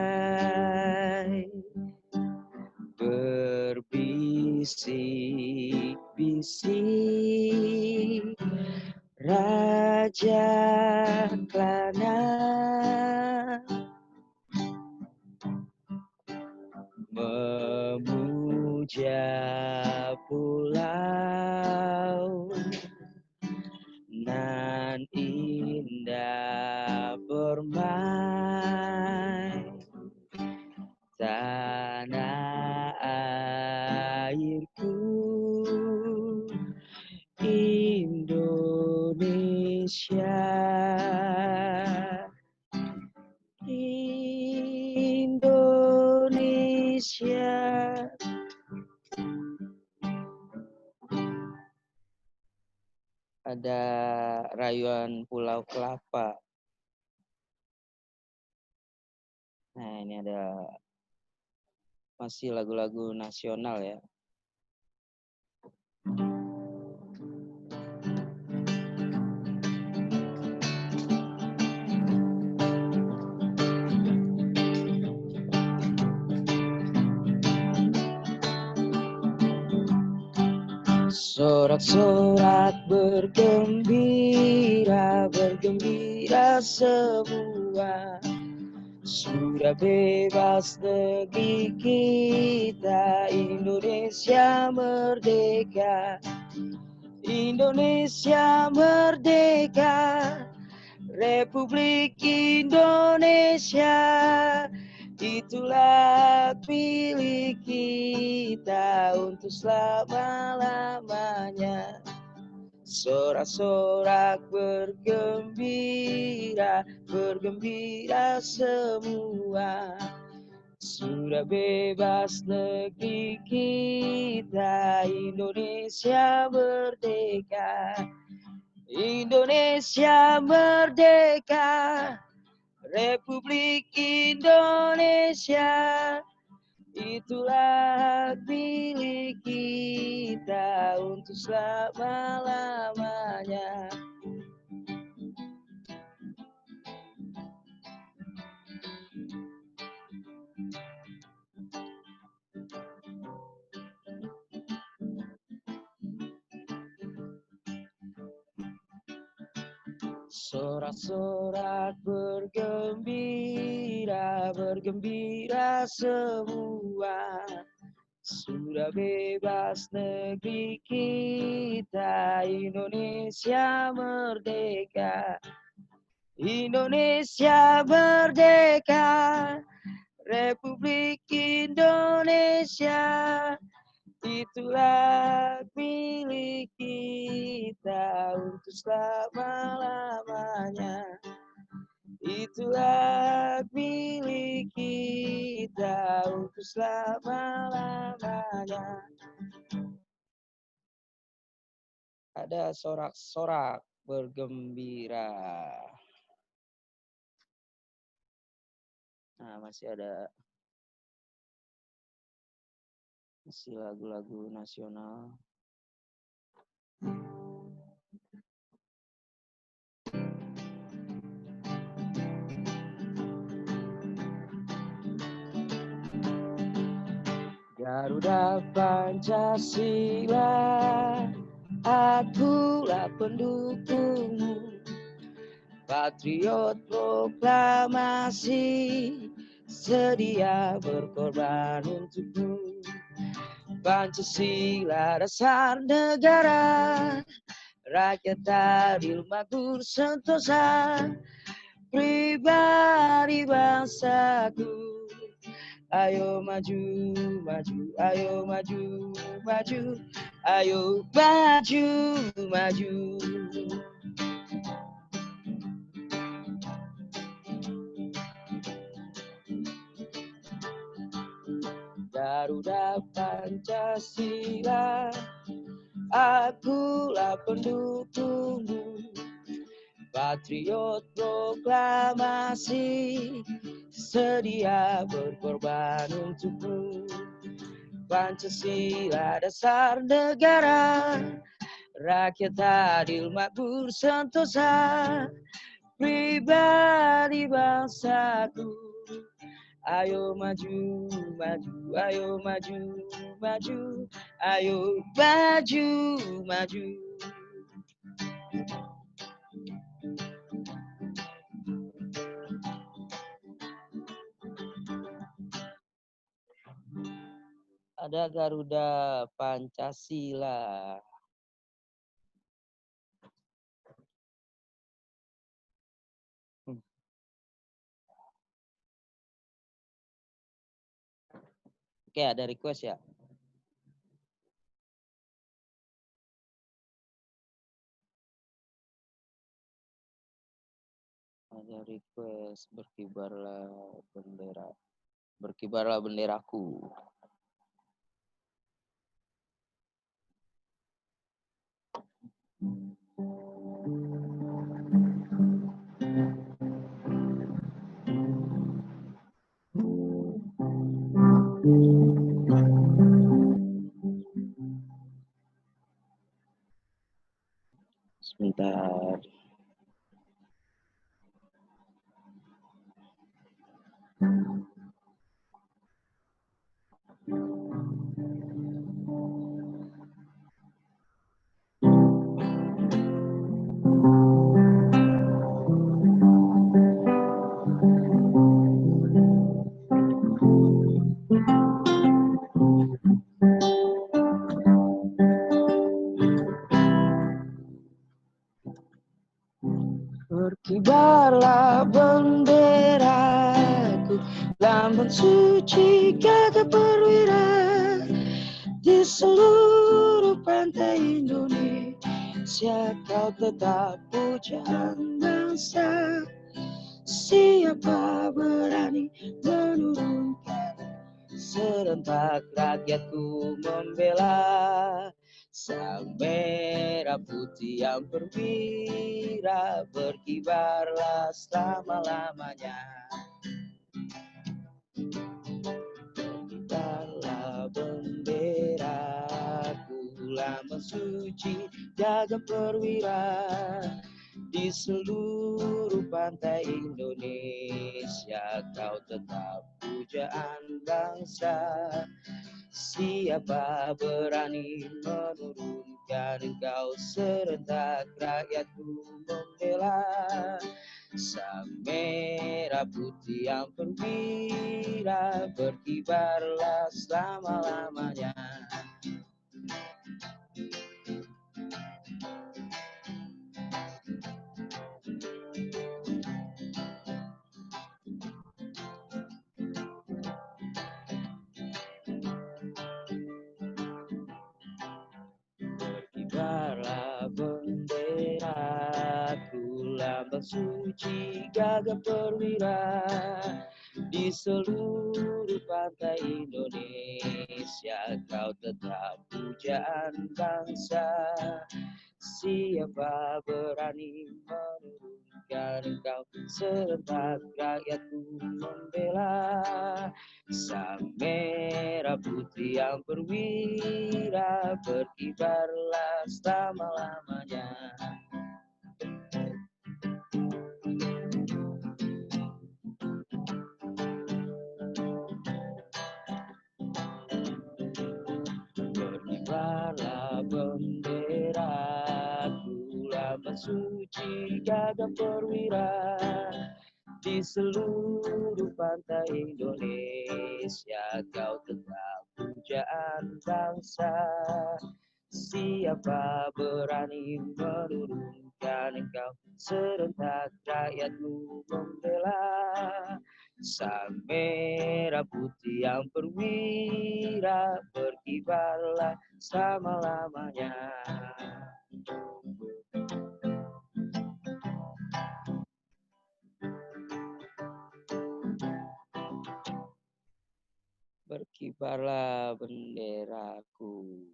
Speaker 5: berbisik-bisik raja Klana, memuja pulau nan indah bermain, tanah airku Indonesia, Indonesia. Ada rayuan Pulau Kelapa. Nah, ini ada masih lagu-lagu nasional ya. Sorak-sorak bergembira, bergembira semua, sudah bebas negeri kita, Indonesia merdeka, Indonesia merdeka, Republik Indonesia, itulah pilih kita untuk selama-lamanya. Sorak-sorak bergembira, bergembira semua, sudah bebas negeri kita, Indonesia merdeka, Indonesia merdeka, Republik Indonesia, itulah pilih kita untuk selama-lamanya. Sorak-sorak bergembira, bergembira semua, sudah bebas negeri kita, Indonesia merdeka, Indonesia merdeka, Republik Indonesia, itulah pilih kita untuk selama-lamanya. Itulah pilih kita untuk selama-lamanya. Ada sorak-sorak bergembira. Nah, masih lagu-lagu nasional. Garuda Pancasila, akulah pendukungmu. Patriot proklamasi, sedia berkorban untukmu. Pancasila dasar negara, rakyat adil makmur sentosa, pribadi bangsaku. Ayo maju, maju, ayo maju, maju, ayo maju, maju. Garuda Pancasila, akulah pendukungmu. Patriot proklamasi, sedia berkorban untukmu. Pancasila dasar negara, rakyat adil makmur sentosa, pribadi bangsaku. Ayo maju, maju, ayo maju, maju, ayo maju, maju. Ada Garuda Pancasila. Oke, ada request ya? Ada request, berkibarlah benderaku. Sebentar. Berkibarlah benderaku, lambang suci gagah perwira, di seluruh pantai Indonesia kau tetap pujaan bangsa. Siapa berani menurunkan, serentak rakyatku membela. Sang merah putih yang perwira, berkibarlah selama-lamanya. Berkibarlah benderaku, lambang suci jaga perwira, di seluruh pantai Indonesia kau tetap pujaan bangsa. Siapa berani menurunkan engkau, serentak rakyatku membela. Sang merah putih yang perwira, berkibarlah selama-lamanya. Berkibarlah benderaku, lambang suci gagah perwira, di seluruh pantai Indonesia kau tetap pujaan bangsa. Siapa berani menurunkan engkau, serentak rakyatku membela. Sang merah putih yang perwira, berkibarlah selama-lamanya. suci gagah perwira di seluruh pantai Indonesia. Kau tetap pujaan bangsa. Siapa berani menurunkan engkau? Serentak rakyatmu membela. Sang merah putih yang perwira, berkibarlah selama-lamanya. Berkibarlah benderaku.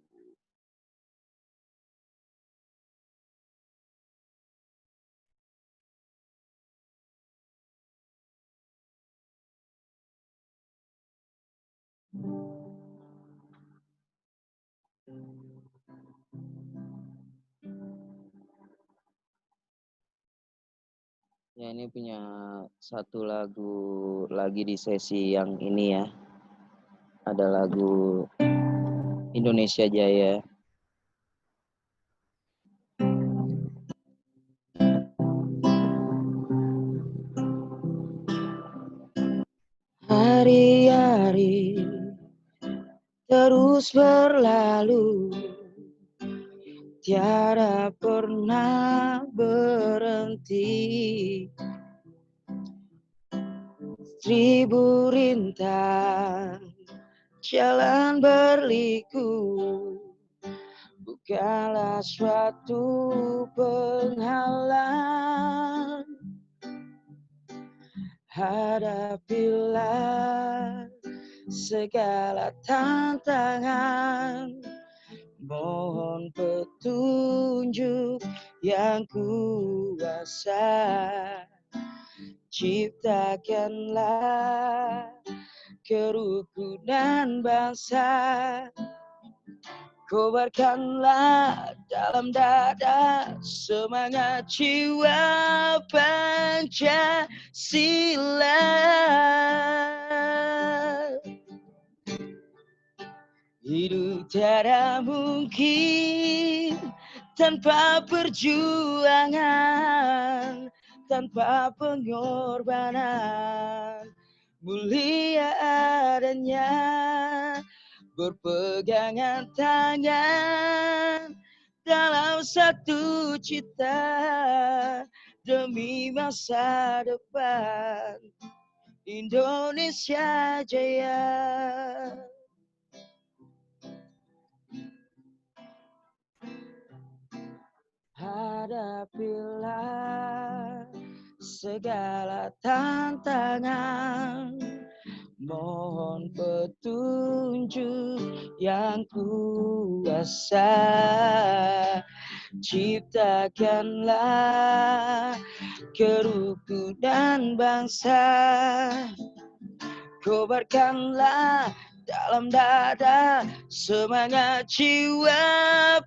Speaker 5: Ya, ini punya satu lagu lagi di sesi yang ini ya. Ada lagu Indonesia Jaya. Hari-hari terus berlalu, tiada pernah berhenti. Seribu rintang jalan berliku, bukanlah suatu penghalang. Hadapilah segala tantangan, mohon petunjuk yang kuasa. Ciptakanlah kerukunan bangsa, kobarkanlah dalam dada semangat jiwa Pancasila. Hidup tiada mungkin tanpa perjuangan, tanpa pengorbanan. Mulia adanya berpegangan tangan dalam satu cita demi masa depan Indonesia Jaya. Hadapilah segala tantangan, mohon petunjuk yang kuasa. Ciptakanlah kerukunan bangsa, kobarkanlah dalam dada semangat jiwa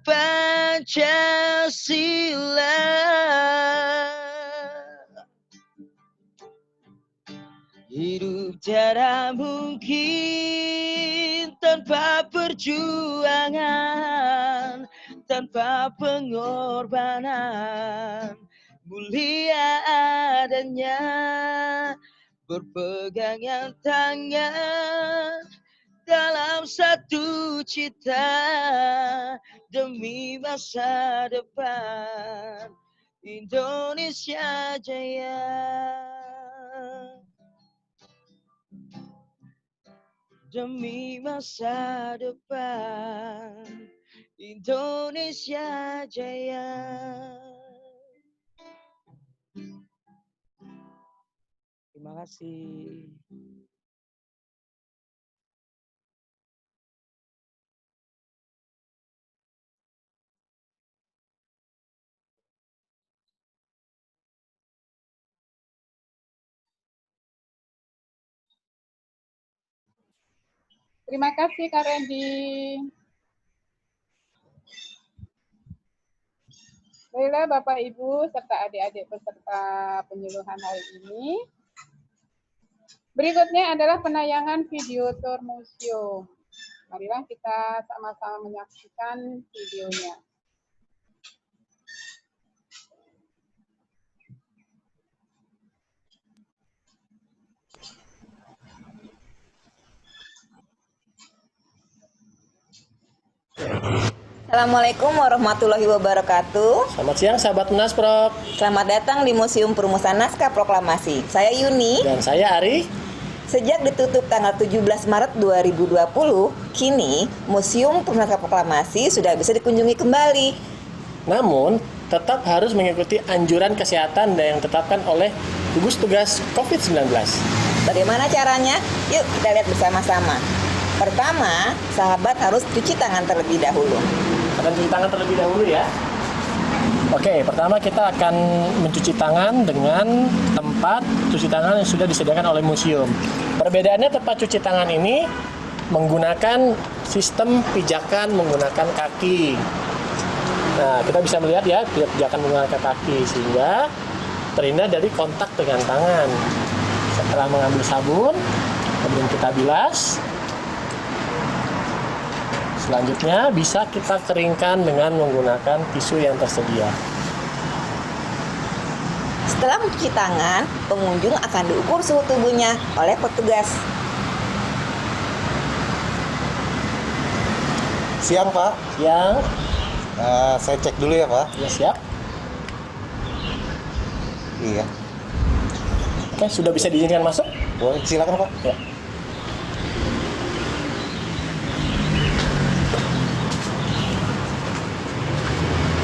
Speaker 5: Pancasila. Hidup tiada mungkin tanpa perjuangan, tanpa pengorbanan. Mulia adanya berpegangan tangan dalam satu cita demi masa depan Indonesia Jaya. Demi masa depan Indonesia Jaya. Terima kasih.
Speaker 1: Terima kasih Kak Randy. Baiklah Bapak Ibu serta adik-adik peserta penyuluhan hari ini. Berikutnya adalah penayangan video tour museum. Marilah kita sama-sama menyaksikan videonya.
Speaker 3: Assalamualaikum warahmatullahi wabarakatuh.
Speaker 6: Selamat siang sahabat Munasprok.
Speaker 3: Selamat datang di Museum Perumusan Naskah Proklamasi. Saya Yuni.
Speaker 6: Dan saya Ari.
Speaker 3: Sejak ditutup tanggal 17 Maret 2020, kini Museum Perumusan Naskah Proklamasi sudah bisa dikunjungi kembali.
Speaker 6: Namun, tetap harus mengikuti anjuran kesehatan yang ditetapkan oleh gugus tugas COVID-19.
Speaker 3: Bagaimana caranya? Yuk kita lihat bersama-sama. Pertama, sahabat harus cuci tangan terlebih dahulu.
Speaker 6: Akan cuci tangan terlebih dahulu ya. Oke, pertama kita akan mencuci tangan dengan tempat cuci tangan yang sudah disediakan oleh museum. Perbedaannya tempat cuci tangan ini menggunakan sistem pijakan menggunakan kaki. Nah, kita bisa melihat ya, pijakan menggunakan kaki sehingga terhindar dari kontak dengan tangan. Setelah mengambil sabun, kemudian kita bilas. Selanjutnya bisa kita keringkan dengan menggunakan tisu yang tersedia.
Speaker 3: Setelah mencuci tangan, pengunjung akan diukur suhu tubuhnya oleh petugas.
Speaker 7: Siang Pak.
Speaker 6: Siang.
Speaker 7: Saya cek dulu ya Pak.
Speaker 6: Ya siap.
Speaker 7: Iya.
Speaker 6: Oke, sudah bisa diizinkan masuk?
Speaker 7: Boleh, silakan Pak.
Speaker 6: Ya.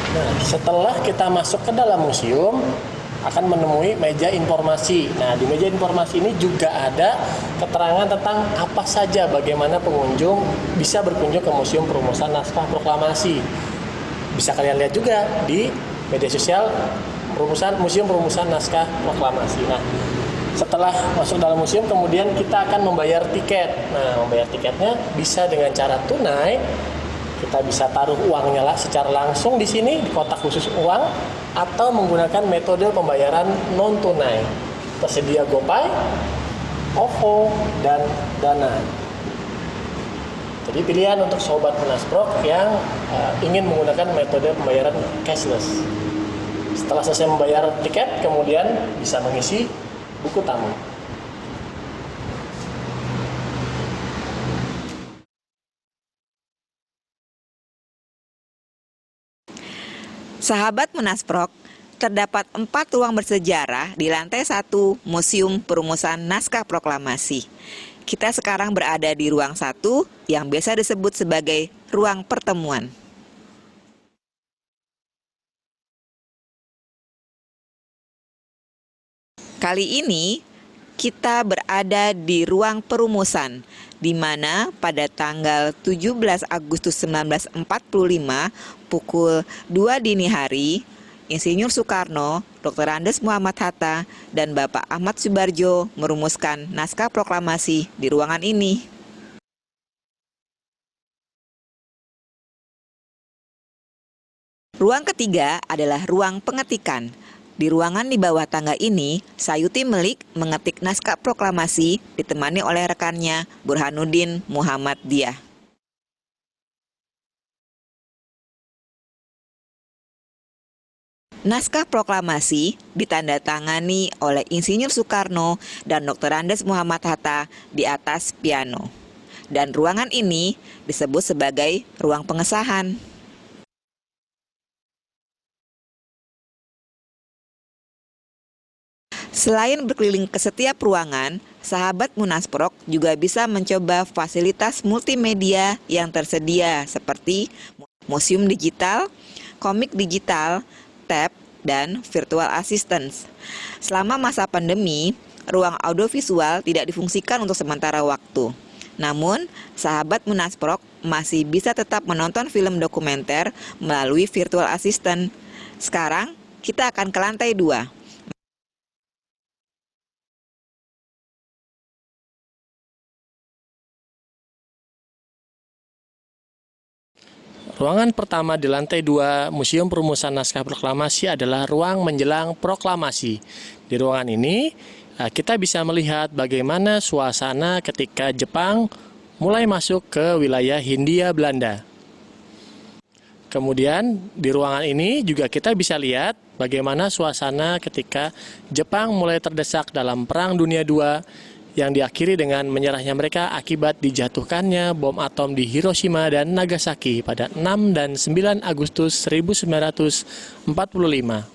Speaker 6: Nah, setelah kita masuk ke dalam museum, akan menemui meja informasi. Nah, di meja informasi ini juga ada keterangan tentang apa saja bagaimana pengunjung bisa berkunjung ke Museum Perumusan Naskah Proklamasi. Bisa kalian lihat juga di media sosial Museum Perumusan Naskah Proklamasi. Nah, setelah masuk dalam museum, kemudian kita akan membayar tiket. Nah, membayar tiketnya bisa dengan cara tunai. Kita bisa taruh uangnya secara langsung di sini di kotak khusus uang atau menggunakan metode pembayaran non tunai. Tersedia GoPay, OVO, dan Dana. Jadi pilihan untuk sobat Munasprok yang ingin menggunakan metode pembayaran cashless. Setelah selesai membayar tiket, kemudian bisa mengisi buku tamu.
Speaker 3: Sahabat Munasprok, terdapat 4 ruang bersejarah di lantai 1 Museum Perumusan Naskah Proklamasi. Kita sekarang berada di ruang 1 yang biasa disebut sebagai ruang pertemuan. Kali ini kita berada di ruang perumusan, di mana pada tanggal 17 Agustus 1945 pukul 2 dini hari, Insinyur Soekarno, Dr. Andes Muhammad Hatta, dan Bapak Ahmad Subarjo merumuskan naskah proklamasi di ruangan ini. Ruang ketiga adalah ruang pengetikan. Di ruangan di bawah tangga ini, Sayuti Melik mengetik naskah proklamasi ditemani oleh rekannya Burhanuddin Muhammad Diah. Naskah proklamasi ditandatangani oleh Insinyur Soekarno dan Dr. Andes Muhammad Hatta di atas piano. Dan ruangan ini disebut sebagai ruang pengesahan. Selain berkeliling ke setiap ruangan, sahabat Munasprok juga bisa mencoba fasilitas multimedia yang tersedia seperti museum digital, komik digital, tab, dan virtual assistance. Selama masa pandemi, ruang audiovisual tidak difungsikan untuk sementara waktu. Namun, sahabat Munasprok masih bisa tetap menonton film dokumenter melalui virtual assistant. Sekarang, kita akan ke lantai 2.
Speaker 6: Ruangan pertama di lantai 2 Museum Perumusan Naskah Proklamasi adalah ruang menjelang proklamasi. Di ruangan ini, kita bisa melihat bagaimana suasana ketika Jepang mulai masuk ke wilayah Hindia Belanda. Kemudian di ruangan ini juga kita bisa lihat bagaimana suasana ketika Jepang mulai terdesak dalam Perang Dunia II yang diakhiri dengan menyerahnya mereka akibat dijatuhkannya bom atom di Hiroshima dan Nagasaki pada 6 dan 9 Agustus 1945.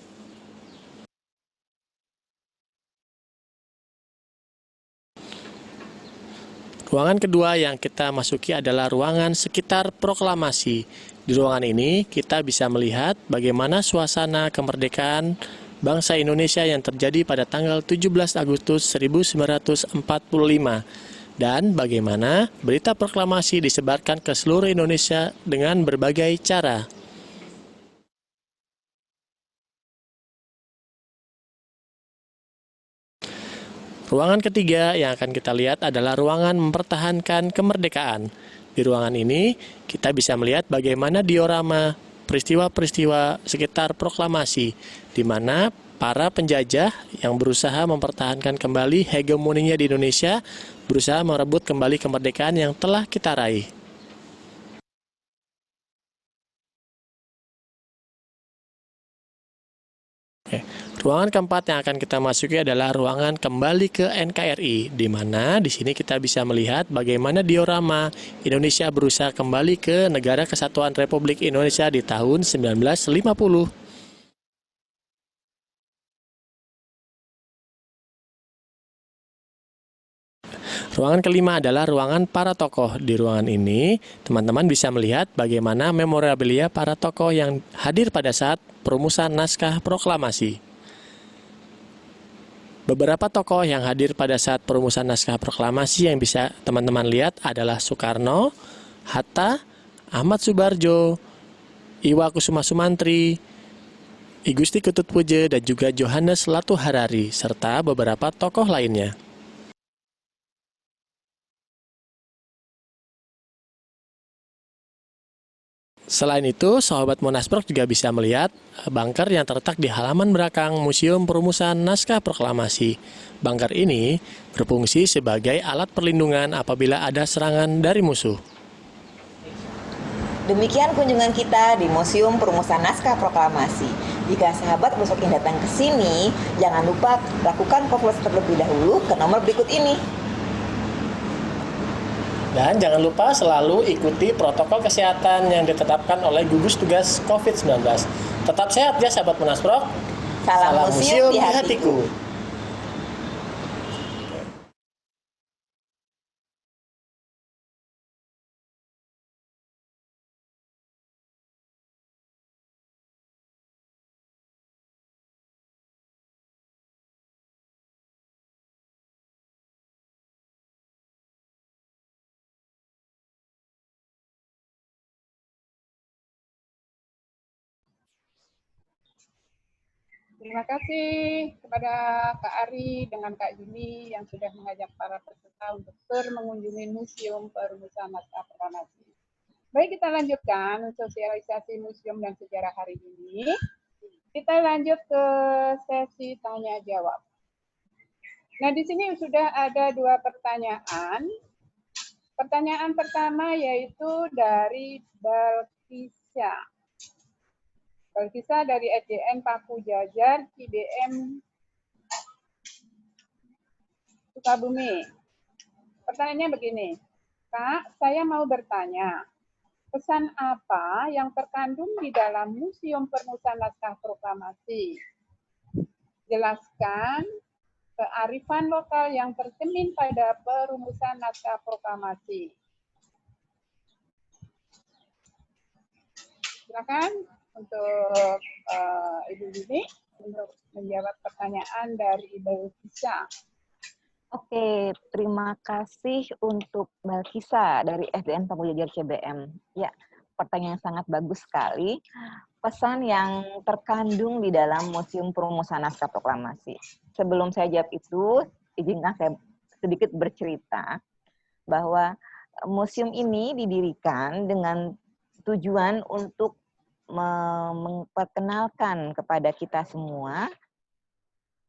Speaker 6: Ruangan kedua yang kita masuki adalah ruangan sekitar proklamasi. Di ruangan ini kita bisa melihat bagaimana suasana kemerdekaan bangsa Indonesia yang terjadi pada tanggal 17 Agustus 1945 dan bagaimana berita proklamasi disebarkan ke seluruh Indonesia dengan berbagai cara. Ruangan ketiga yang akan kita lihat adalah ruangan mempertahankan kemerdekaan. Di ruangan ini, kita bisa melihat bagaimana diorama peristiwa-peristiwa sekitar proklamasi, di mana para penjajah yang berusaha mempertahankan kembali hegemoninya di Indonesia, berusaha merebut kembali kemerdekaan yang telah kita raih. Ruangan keempat yang akan kita masuki adalah ruangan kembali ke NKRI, di mana di sini kita bisa melihat bagaimana diorama Indonesia berusaha kembali ke Negara Kesatuan Republik Indonesia di tahun 1950. Ruangan kelima adalah ruangan para tokoh. Di ruangan ini, teman-teman bisa melihat bagaimana memorabilia para tokoh yang hadir pada saat perumusan naskah proklamasi. Beberapa tokoh yang hadir pada saat perumusan naskah proklamasi yang bisa teman-teman lihat adalah Soekarno, Hatta, Ahmad Subarjo, Iwa Kusuma Sumantri, I Gusti Ketut Puja, dan juga Johannes Latu Harari, serta beberapa tokoh lainnya. Selain itu, sahabat Monasprok juga bisa melihat bunker yang terletak di halaman belakang Museum Perumusan Naskah Proklamasi. Bunker ini berfungsi sebagai alat perlindungan apabila ada serangan dari musuh.
Speaker 3: Demikian kunjungan kita di Museum Perumusan Naskah Proklamasi. Jika sahabat besok ingin datang ke sini, jangan lupa lakukan konsultasi terlebih dahulu ke nomor berikut ini.
Speaker 6: Dan jangan lupa selalu ikuti protokol kesehatan yang ditetapkan oleh gugus tugas COVID-19. Tetap sehat ya sahabat Monasprok.
Speaker 3: Salam museum di hatiku.
Speaker 1: Terima kasih kepada Kak Ari dengan Kak Yuni yang sudah mengajak para peserta untuk mengunjungi Museum Perumusan Naskah Proklamasi. Baik, kita lanjutkan sosialisasi museum dan sejarah hari ini. Kita lanjut ke sesi tanya jawab. Nah, di sini sudah ada 2 pertanyaan. Pertanyaan pertama yaitu dari Balkisha. Balkisha dari SDN Paku Jajar, CBM Sukabumi. Pertanyaannya begini, Kak, saya mau bertanya, pesan apa yang terkandung di dalam Museum Perumusan Naskah Proklamasi? Jelaskan kearifan lokal yang tercermin pada perumusan naskah proklamasi. Silakan untuk Ibu Yuni untuk menjawab pertanyaan dari Ibu Balkisha.
Speaker 3: Oke, terima kasih untuk Balkisha dari SDN Paku Jajar CBM. Ya, pertanyaan sangat bagus sekali. Pesan yang terkandung di dalam Museum Perumusan Naskah Proklamasi. Sebelum saya jawab itu, izinkan saya sedikit bercerita bahwa museum ini didirikan dengan tujuan untuk memperkenalkan kepada kita semua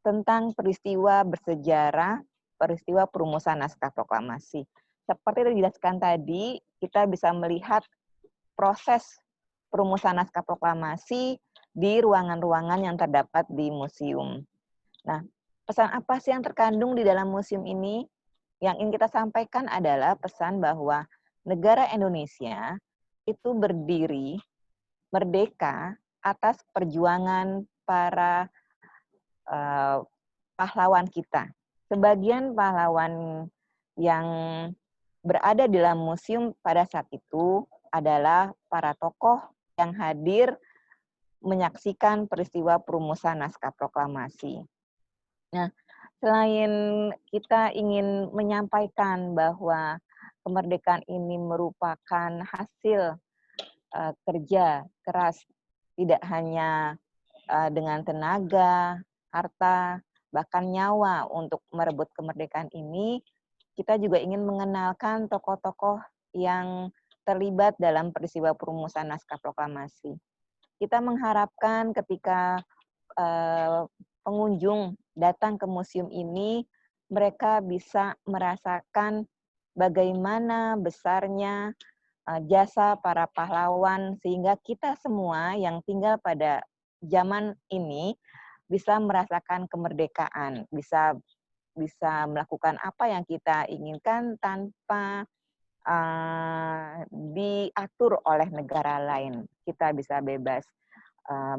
Speaker 3: tentang peristiwa bersejarah, peristiwa perumusan naskah proklamasi. Seperti yang dijelaskan tadi, kita bisa melihat proses perumusan naskah proklamasi di ruangan-ruangan yang terdapat di museum. Nah, pesan apa sih yang terkandung di dalam museum ini? yang ingin kita sampaikan adalah pesan bahwa negara Indonesia itu berdiri merdeka atas perjuangan para pahlawan kita. Sebagian pahlawan yang berada di dalam museum pada saat itu adalah para tokoh yang hadir menyaksikan peristiwa perumusan naskah proklamasi. Nah, selain kita ingin menyampaikan bahwa kemerdekaan ini merupakan hasil kerja keras, tidak hanya dengan tenaga, harta, bahkan nyawa untuk merebut kemerdekaan ini, kita juga ingin mengenalkan tokoh-tokoh yang terlibat dalam peristiwa perumusan naskah proklamasi. Kita mengharapkan ketika pengunjung datang ke museum ini, mereka bisa merasakan bagaimana besarnya jasa para pahlawan, sehingga kita semua yang tinggal pada zaman ini bisa merasakan kemerdekaan, bisa melakukan apa yang kita inginkan tanpa diatur oleh negara lain. Kita bisa bebas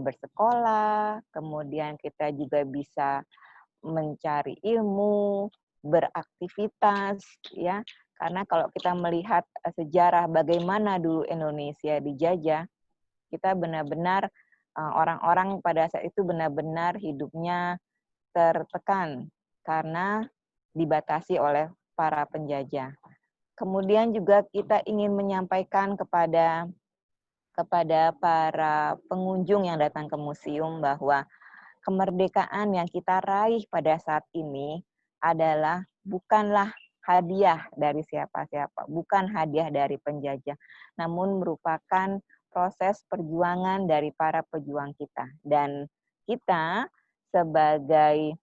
Speaker 3: bersekolah, kemudian kita juga bisa mencari ilmu, beraktivitas, ya. Karena kalau kita melihat sejarah bagaimana dulu Indonesia dijajah, kita benar-benar orang-orang pada saat itu benar-benar hidupnya tertekan karena dibatasi oleh para penjajah. Kemudian juga kita ingin menyampaikan kepada para pengunjung yang datang ke museum bahwa kemerdekaan yang kita raih pada saat ini adalah bukanlah hadiah dari siapa-siapa, bukan hadiah dari penjajah, namun merupakan proses perjuangan dari para pejuang kita. Dan kita sebagai